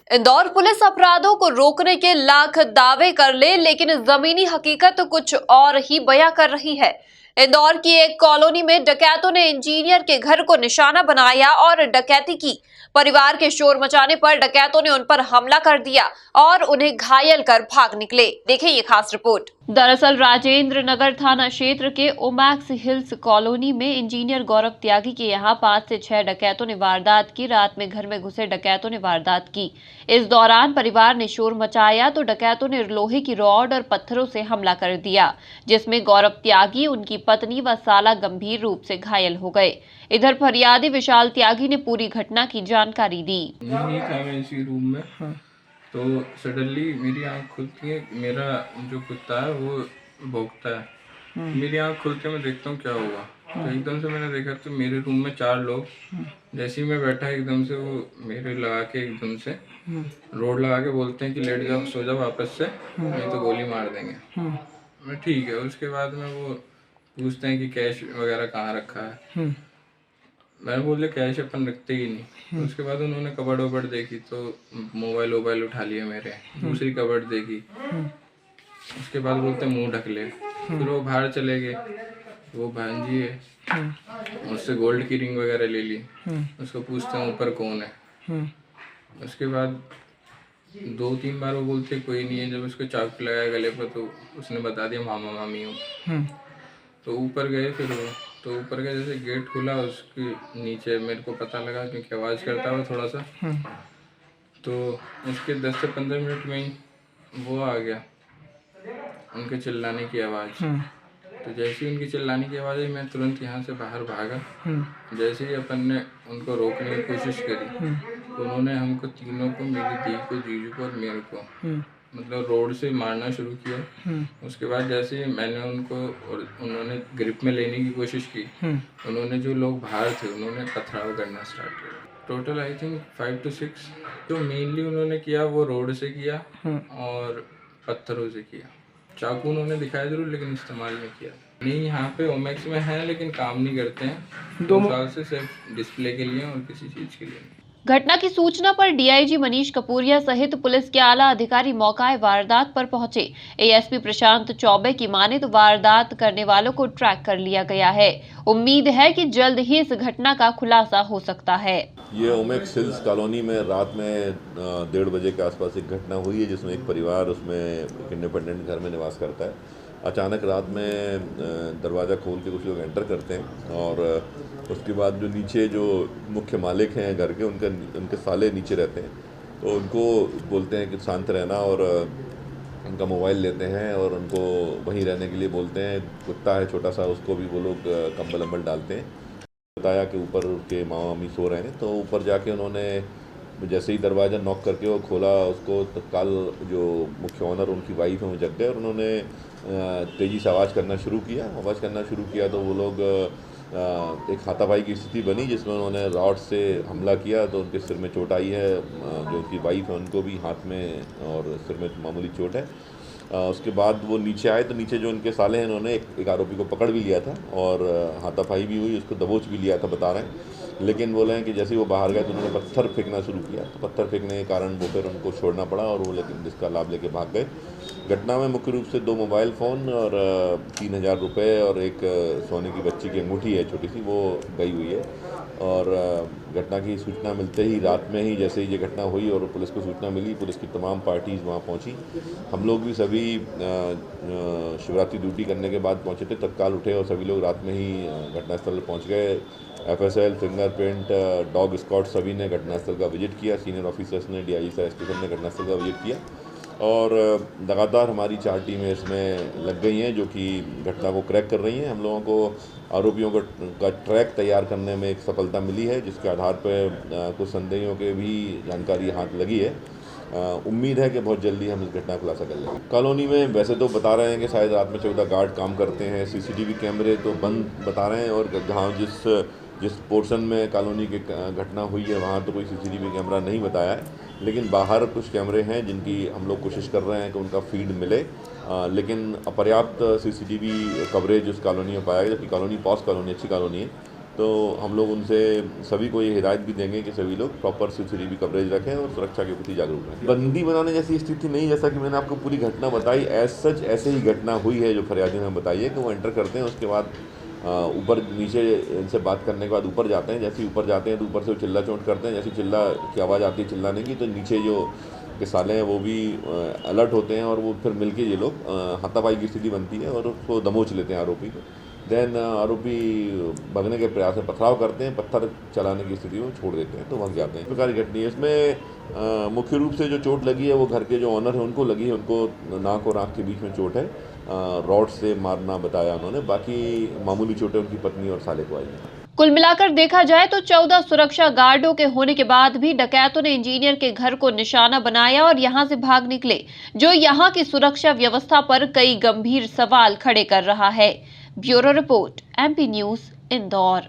Indore police अपराधों को रोकने के लाख दावे कर ले, लेकिन जमीनी हकीकत कुछ और ही बयां कर रही है। इंदौर की एक कॉलोनी में डकैतों ने इंजीनियर के घर को निशाना बनाया और डकैती की। परिवार के शोर मचाने पर डकैतों ने उन पर हमला कर दिया और उन्हें घायल कर भाग निकले। देखें ये खास रिपोर्ट। दरअसल राजेंद्र नगर थाना क्षेत्र के ओमैक्स हिल्स कॉलोनी में इंजीनियर गौरव त्यागी के यहाँ 5 से 6 डकैतों ने वारदात की। रात में घर में घुसे डकैतों ने वारदात की। इस दौरान परिवार ने शोर मचाया तो डकैतों ने लोहे की रॉड और पत्थरों से हमला कर दिया, जिसमें गौरव त्यागी, उनकी पत्नी व साला गंभीर रूप से घायल हो गए। इधर फरियादी विशाल त्यागी ने पूरी घटना की जानकारी दी। यही था मैं इसी रूम में। तो सडनली मेरी आँख खुलती है, मेरा जो कुत्ता है वो भौंकता है। मेरी आँख खुलते मैं देखता हूँ क्या हुआ। तो एकदम से मैंने देखा तो मेरे रूम में 4 लोग, जैसे ही मैं बैठा एकदम से वो मेरे लगा के एकदम से रोड लगा के बोलते हैं कि लेट जाओ, सो जाओ वापस से, नहीं तो गोली मार देंगे। मैं ठीक है। उसके बाद में वो पूछते हैं कि कैश वगैरह कहाँ रखा है। मैंने बोले कैश अपन रखते ही नहीं। उसके बाद उन्होंने कबर्ड वबर्ड देखी तो मोबाइल वोबाइल उठा लिया मेरे। दूसरी कबर्ड देखी, उसके बाद बोलते मुंह ढक ले। फिर वो बाहर चले गए। वो भांजी है, उससे गोल्ड की रिंग वगैरह ले ली। उसको पूछते हैं ऊपर कौन है। उसके बाद 2-3 बार वो बोलते कोई नहीं है। जब उसको चाकू लगाया गले पर तो उसने बता दिया मामा मामी हूँ। तो ऊपर गए। फिर वो तो ऊपर का जैसे गेट खुला, उसके नीचे मेरे को पता लगा क्योंकि आवाज़ करता हुआ थोड़ा सा। तो उसके 10 से 15 मिनट में ही वो आ गया, उनके चिल्लाने की आवाज़। तो जैसे ही उनकी चिल्लाने की आवाज़ आई, मैं तुरंत यहाँ से बाहर भागा। जैसे ही अपन ने उनको रोकने की कोशिश करी तो उन्होंने हमको तीनों को, मेरी दी को, जीजू को और मेरे को, मतलब रोड से मारना शुरू किया। उसके बाद जैसे ही मैंने उनको और उन्होंने ग्रिप में लेने की कोशिश की, उन्होंने जो लोग बाहर थे उन्होंने पथराव करना स्टार्ट किया। Total I think 5 to 6। तो मेनली उन्होंने किया वो रोड से किया और पत्थरों से किया। चाकू उन्होंने दिखाया जरूर लेकिन इस्तेमाल नहीं किया। नहीं, यहाँ पे ओमेक्स में है लेकिन काम नहीं करते हैं। 2 साल से सिर्फ डिस्प्ले के लिए और किसी चीज़ के लिए नहीं। घटना की सूचना पर डीआईजी मनीष कपूरिया सहित पुलिस के आला अधिकारी मौके वारदात पर पहुंचे। एएसपी प्रशांत चौबे की माने तो वारदात करने वालों को ट्रैक कर लिया गया है। उम्मीद है कि जल्द ही इस घटना का खुलासा हो सकता है। ये ओमेक्स हिल्स कॉलोनी में रात में 1:30 बजे के आसपास एक घटना हुई है, जिसमें एक परिवार उसमें एक इंडिपेंडेंट घर में निवास करता है। अचानक रात में दरवाज़ा खोल के कुछ लोग एंटर करते हैं और उसके बाद जो नीचे जो मुख्य मालिक हैं घर के, उनके साले नीचे रहते हैं। तो उनको बोलते हैं कि शांत रहना और उनका मोबाइल लेते हैं और उनको वहीं रहने के लिए बोलते हैं। कुत्ता है छोटा सा, उसको भी वो लोग कंबल अम्बल डालते हैं। बताया कि ऊपर उसके मामा मम्मी सो रहे हैं। तो ऊपर जाके उन्होंने जैसे ही दरवाज़ा नॉक करके वो खोला, उसको तत्काल जो मुख्य ऑनर उनकी वाइफ है वो जग गए और उन्होंने तेज़ी से आवाज़ करना शुरू किया। तो वो लोग एक हाथापाई की स्थिति बनी, जिसमें उन्होंने रॉड से हमला किया। तो उनके सिर में चोट आई है। जो उनकी वाइफ है उनको भी हाथ में और सिर में मामूली चोट है। उसके बाद वो नीचे आए तो नीचे जो उनके साले हैं उन्होंने एक आरोपी को पकड़ भी लिया था और हाथापाई भी हुई, उसको दबोच भी लिया था बता रहे हैं। लेकिन बोले हैं कि जैसे ही वो बाहर गए तो उन्होंने पत्थर फेंकना शुरू किया। तो पत्थर फेंकने के कारण वो फिर उनको छोड़ना पड़ा और वो लेकिन जिसका लाभ लेके भाग गए। घटना में मुख्य रूप से 2 मोबाइल फ़ोन और 3000 रुपये और एक सोने की बच्ची की अंगूठी है छोटी सी, वो गई हुई है। और घटना की सूचना मिलते ही रात में ही जैसे ही ये घटना हुई और पुलिस को सूचना मिली, पुलिस की तमाम पार्टीज़ वहाँ पहुँची। हम लोग भी सभी शिवरात्रि ड्यूटी करने के बाद पहुँचे थे, तत्काल उठे और सभी लोग रात में ही घटनास्थल पर पहुँच गए। FSL, फिंगरप्रिंट, डॉग स्क्वाड सभी ने घटनास्थल का विजिट किया। सीनियर ऑफिसर्स ने, DIG साहब, SP साहब ने घटनास्थल का विजिट किया और लगातार हमारी 4 टीमें इसमें लग गई हैं जो कि घटना को क्रैक कर रही हैं। हम लोगों को आरोपियों का ट्रैक तैयार करने में एक सफलता मिली है, जिसके आधार पर कुछ संदेहियों के भी जानकारी हाथ लगी है। उम्मीद है कि बहुत जल्दी हम इस घटना को खुलासा कर लेंगे। कॉलोनी में वैसे तो बता रहे हैं कि शायद रात में 14 गार्ड काम करते हैं। CCTV कैमरे तो बंद बता रहे हैं और जहाँ जिस पोर्शन में कॉलोनी की घटना हुई है वहाँ तो कोई CCTV कैमरा नहीं बताया है, लेकिन बाहर कुछ कैमरे हैं जिनकी हम लोग कोशिश कर रहे हैं कि उनका फीड मिले। लेकिन अपर्याप्त CCTV कवरेज उस कॉलोनी में पाया गया, जबकि कॉलोनी पॉस कॉलोनी अच्छी कॉलोनी है। तो हम लोग उनसे सभी को ये हिदायत भी देंगे कि सभी लोग प्रॉपर CCTV कवरेज रखें और सुरक्षा के प्रति जागरूक रहें। बंदी बनाने जैसी स्थिति नहीं, जैसा कि मैंने आपको पूरी घटना बताई, एज सच ऐसे ही घटना हुई है जो फरियादी ने बताई है कि वो एंटर करते हैं, उसके बाद ऊपर नीचे इनसे बात करने के बाद ऊपर जाते हैं। जैसे ही ऊपर जाते हैं तो ऊपर से वो चिल्ला चोट करते हैं, जैसे चिल्ला की आवाज़ आती है चिल्लाने की, तो नीचे जो के साले हैं वो भी अलर्ट होते हैं और वो फिर मिलके ये लोग हाथापाई की स्थिति बनती है और उसको दबोच लेते हैं आरोपी को। देन आरोपी भगने के प्रयास में पथराव करते हैं, पत्थर चलाने की स्थिति में छोड़ देते हैं, तो भाग जाते हैं। इस प्रकार की घटना है। इसमें मुख्य रूप से जो चोट लगी है वो घर के जो ऑनर है उनको लगी है, उनको नाक और आँख के बीच में चोट है, रॉड से मारना बताया उन्होंने। बाकी मामूली चोटें उनकी पत्नी और साले को आई हैं। कुल मिलाकर देखा जाए तो 14 सुरक्षा गार्डों के होने के बाद भी डकैतों ने इंजीनियर के घर को निशाना बनाया और यहां से भाग निकले, जो यहां की सुरक्षा व्यवस्था पर कई गंभीर सवाल खड़े कर रहा है। Bureau report, MP news, Indore.